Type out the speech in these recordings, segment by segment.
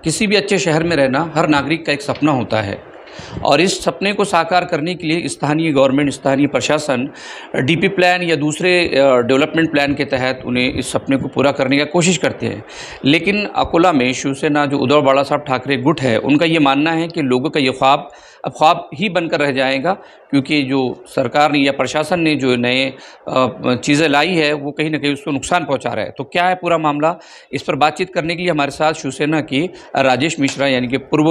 किसी भी अच्छे शहर में रहना हर नागरिक का एक सपना होता है और इस सपने को साकार करने के लिए स्थानीय गवर्नमेंट, स्थानीय प्रशासन डीपी प्लान या दूसरे डेवलपमेंट प्लान के तहत उन्हें इस सपने को पूरा करने की कोशिश करते हैं। लेकिन अकोला में शिवसेना जो उद्धव बाला साहब ठाकरे गुट है, उनका ये मानना है कि लोगों का ये ख्वाब अब ख्वाब ही बनकर रह जाएगा, क्योंकि जो सरकार ने या प्रशासन ने जो नए चीज़ें लाई है वो कहीं ना कहीं उसको नुकसान पहुंचा रहा है। तो क्या है पूरा मामला, इस पर बातचीत करने के लिए हमारे साथ शिवसेना की राजेश मिश्रा यानी कि पूर्व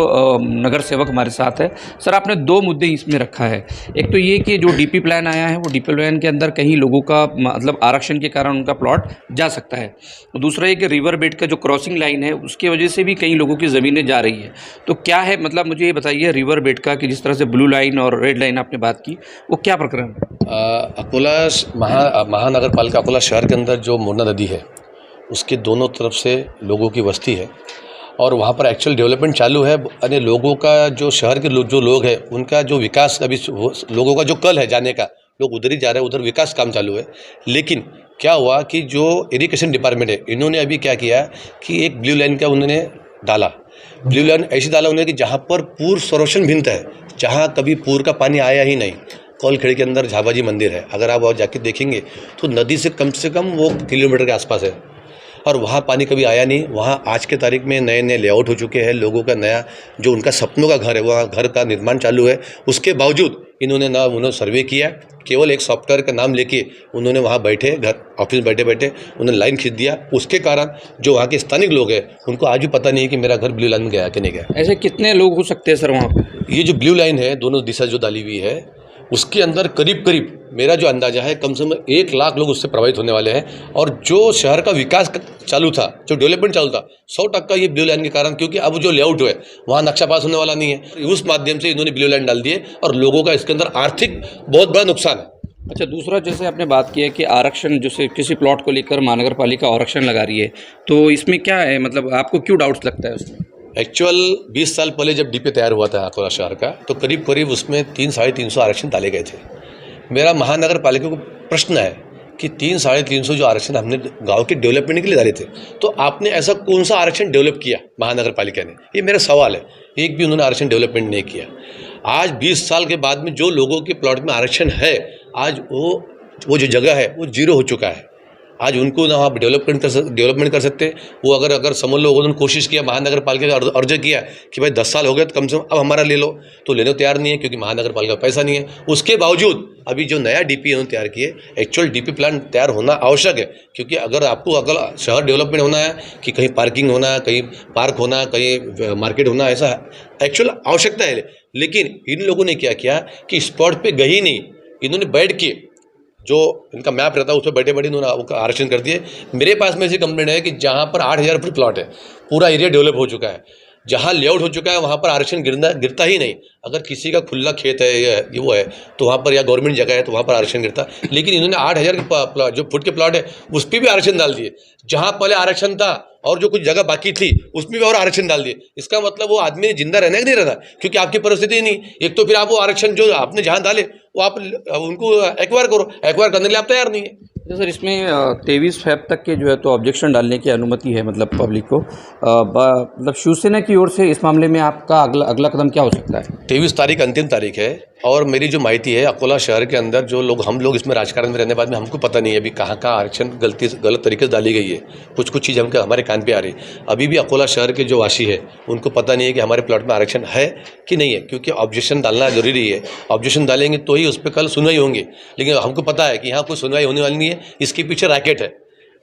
नगर सेवक हमारे साथ है। सर, आपने दो मुद्दे इसमें रखा है। एक तो ये कि जो डीपी प्लान आया है वो डीपी प्लान के अंदर कहीं लोगों का मतलब आरक्षण के कारण उनका प्लॉट जा सकता है। दूसरा ये कि रिवर बेड का जो क्रॉसिंग लाइन है उसकी वजह से भी कई लोगों की ज़मीनें जा रही है। तो क्या है मतलब, मुझे ये बताइए रिवर बेड का कि जिस तरह से ब्लू लाइन और रेड लाइन आपने बात की, वो क्या प्रकरण है? अकोला महानगर पालिका अकोला शहर के अंदर जो मोरना नदी है उसके दोनों तरफ से लोगों की बस्ती है और वहाँ पर एक्चुअल डेवलपमेंट चालू है। यानी लोगों का जो शहर के जो लोग हैं उनका जो विकास, अभी लोगों का जो कल है जाने का, लोग उधर ही जा रहे हैं, उधर विकास काम चालू है। लेकिन क्या हुआ कि जो इरिगेशन डिपार्टमेंट है, इन्होंने अभी क्या किया कि एक ब्लू लाइन का उन्होंने डाला। ब्लू लाइन ऐसी डाला उन्होंने कि जहाँ पर पूर्व संरक्षण भिन्न है, जहाँ कभी पूर का पानी आया ही नहीं। कौलखेड़ी के अंदर झाबाजी मंदिर है, अगर आप वहाँ जाके देखेंगे तो नदी से कम वो किलोमीटर के आसपास है और वहाँ पानी कभी आया नहीं। वहाँ आज के तारीख में नए नए लेआउट हो चुके हैं, लोगों का नया जो उनका सपनों का घर है वहाँ घर का निर्माण चालू है। उसके बावजूद उन्होंने सर्वे किया, केवल एक सॉफ्टवेयर का नाम लेके उन्होंने वहाँ बैठे घर ऑफिस बैठे उन्होंने लाइन खींच दिया। उसके कारण जो वहाँ के स्थानिक लोग हैं उनको आज भी पता नहीं है कि मेरा घर ब्लू लाइन में गया कि नहीं गया। ऐसे कितने लोग हो सकते हैं सर वहाँ पर? ये जो ब्लू लाइन है दोनों दिशा जो डाली हुई है उसके अंदर करीब मेरा जो अंदाजा है कम से कम 1 लाख लोग उससे प्रभावित होने वाले हैं। और जो शहर का विकास चालू था, जो डेवलपमेंट चालू था, 100% ये ब्लू लाइन के कारण, क्योंकि अब जो लेआउट है वहाँ नक्शा पास होने वाला नहीं है। उस माध्यम से इन्होंने ब्लू लाइन डाल दी है और लोगों का इसके अंदर आर्थिक बहुत बड़ा नुकसान है। अच्छा, दूसरा जैसे आपने बात की है कि आरक्षण, जैसे किसी प्लॉट को लेकर महानगर पालिका आरक्षण लगा रही है, तो इसमें क्या है मतलब आपको क्यों डाउट्स लगता है उसमें? एक्चुअल 20 साल पहले जब डीपी तैयार हुआ था अकोला शहर का, तो करीब उसमें 300-350 आरक्षण डाले गए थे। मेरा महानगर पालिका को प्रश्न है कि 300-350 जो आरक्षण हमने गांव के डेवलपमेंट के लिए डाले थे, तो आपने ऐसा कौन सा आरक्षण डेवलप किया महानगर पालिका ने? ये मेरा सवाल है। एक भी उन्होंने आरक्षण डेवलपमेंट नहीं किया। आज 20 साल के बाद में जो लोगों के प्लॉट में आरक्षण है, आज वो जो जगह है वो जीरो हो चुका है। आज उनको ना आप डेवलपमेंट कर सकते। वो अगर समझ लो उन्होंने कोशिश किया, महानगर पालिका का अर्ज किया कि भाई 10 साल हो गए तो कम से कम अब हमारा ले लो, तो लेने तैयार नहीं है क्योंकि महानगर पालिका का पैसा नहीं है। उसके बावजूद अभी जो नया डीपी उन्होंने तैयार किए, एक्चुअल डीपी प्लान तैयार होना आवश्यक है, क्योंकि अगर शहर डेवलपमेंट होना है कि कहीं पार्किंग होना, कहीं पार्क होना, कहीं मार्केट होना, ऐसा एक्चुअल आवश्यकता है। लेकिन इन लोगों ने क्या किया कि स्पॉट पे गई नहीं, इन्होंने बैठ के जो इनका मैप रहता है उस पर बैठे इन्होंने आरक्षण कर दिए। मेरे पास में ऐसी कंप्लेंट है कि जहाँ पर 8,000 फुट प्लॉट है, पूरा एरिया डेवलप हो चुका है, जहाँ लेआउट हो चुका है वहाँ पर आरक्षण गिरता ही नहीं। अगर किसी का खुला खेत है या वो है तो वहाँ पर, या गवर्नमेंट जगह है तो वहाँ पर आरक्षण गिरता। लेकिन इन्होंने 8,000 जो फुट के प्लॉट है उस पर भी आरक्षण डाल दिए। जहाँ पहले आरक्षण था और जो कुछ जगह बाकी थी उसमें भी और आरक्षण डाल दिए। इसका मतलब वो आदमी जिंदा रहना कि नहीं रहना, क्योंकि आपकी परिस्थिति नहीं। एक तो फिर आप वो आरक्षण जो आपने जहाँ डाले वो आप उनको एक्वायर करो, एक्वायर करने के लिए आप तैयार नहीं है। तो सर, इसमें 23 फेब तक के जो है तो ऑब्जेक्शन डालने की अनुमति है मतलब पब्लिक को। मतलब शिवसेना की ओर से इस मामले में आपका अगला कदम क्या हो सकता है? 23 तारीख अंतिम तारीख है और मेरी जो माहिती है अकोला शहर के अंदर जो लोग, हम लोग इसमें राजकारण में रहने बाद में हमको पता नहीं है अभी कहाँ आरक्षण गलत तरीके से डाली गई है। कुछ चीज़ हमारे कान पे आ रही। अभी भी अकोला शहर के जो वासी है उनको पता नहीं है कि हमारे प्लॉट में आरक्षण है कि नहीं है, क्योंकि ऑब्जेक्शन डालना जरूरी है। ऑब्जेक्शन डालेंगे तो ही उस पर कल सुनवाई होंगी। लेकिन हमको पता है कि यहाँ कोई सुनवाई होने वाली नहीं है। इसके पीछे रैकेट है,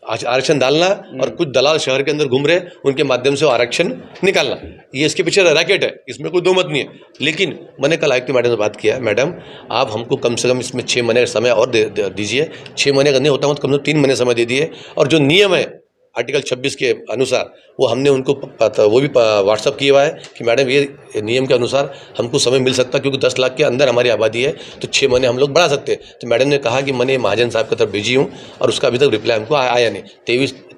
आरक्षण डालना और कुछ दलाल शहर के अंदर घूम रहे, उनके माध्यम से आरक्षण निकालना, ये इसके पीछे रैकेट है। इसमें कोई दो मत नहीं है। लेकिन मैंने कल आयुक्त मैडम से बात किया, मैडम आप हमको कम से कम इसमें 6 महीने का समय और दीजिए। 6 महीने का नहीं होता तो कम से कम 3 महीने समय दे दिए। और जो नियम है आर्टिकल 26 के अनुसार वो हमने उनको वो भी व्हाट्सअप किया हुआ है कि मैडम ये नियम के अनुसार हमको समय मिल सकता, क्योंकि 10 लाख के अंदर हमारी आबादी है तो 6 महीने हम लोग बढ़ा सकते हैं। तो मैडम ने कहा कि मैंने महाजन साहब की तरफ भेजी हूँ और उसका अभी तक रिप्लाई हमको आया नहीं।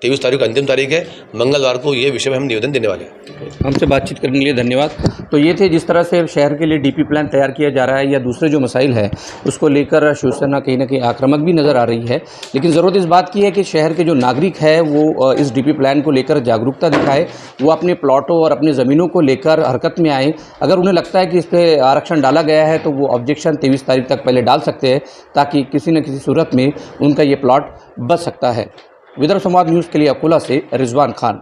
23 तारीख को अंतिम तारीख है, मंगलवार को ये विषय में हम निवेदन देने वाले हैं। हमसे बातचीत करने के लिए धन्यवाद। तो ये थे जिस तरह से शहर के लिए डीपी प्लान तैयार किया जा रहा है या दूसरे जो मसाइल है उसको लेकर शिवसेना कहीं ना कहीं आक्रामक भी नज़र आ रही है, लेकिन ज़रूरत इस बात की है कि शहर के जो नागरिक है वो इस डीपी प्लान को लेकर जागरूकता दिखाए, वो अपने प्लॉटों और अपनी ज़मीनों को लेकर हरकत में आए। अगर उन्हें लगता है कि इस पर आरक्षण डाला गया है तो वो ऑब्जेक्शन 23 तारीख तक पहले डाल सकते हैं, ताकि किसी न किसी सूरत में उनका ये प्लॉट बच सकता है। विदर्भ संवाद न्यूज़ के लिए अकोला से रिजवान खान।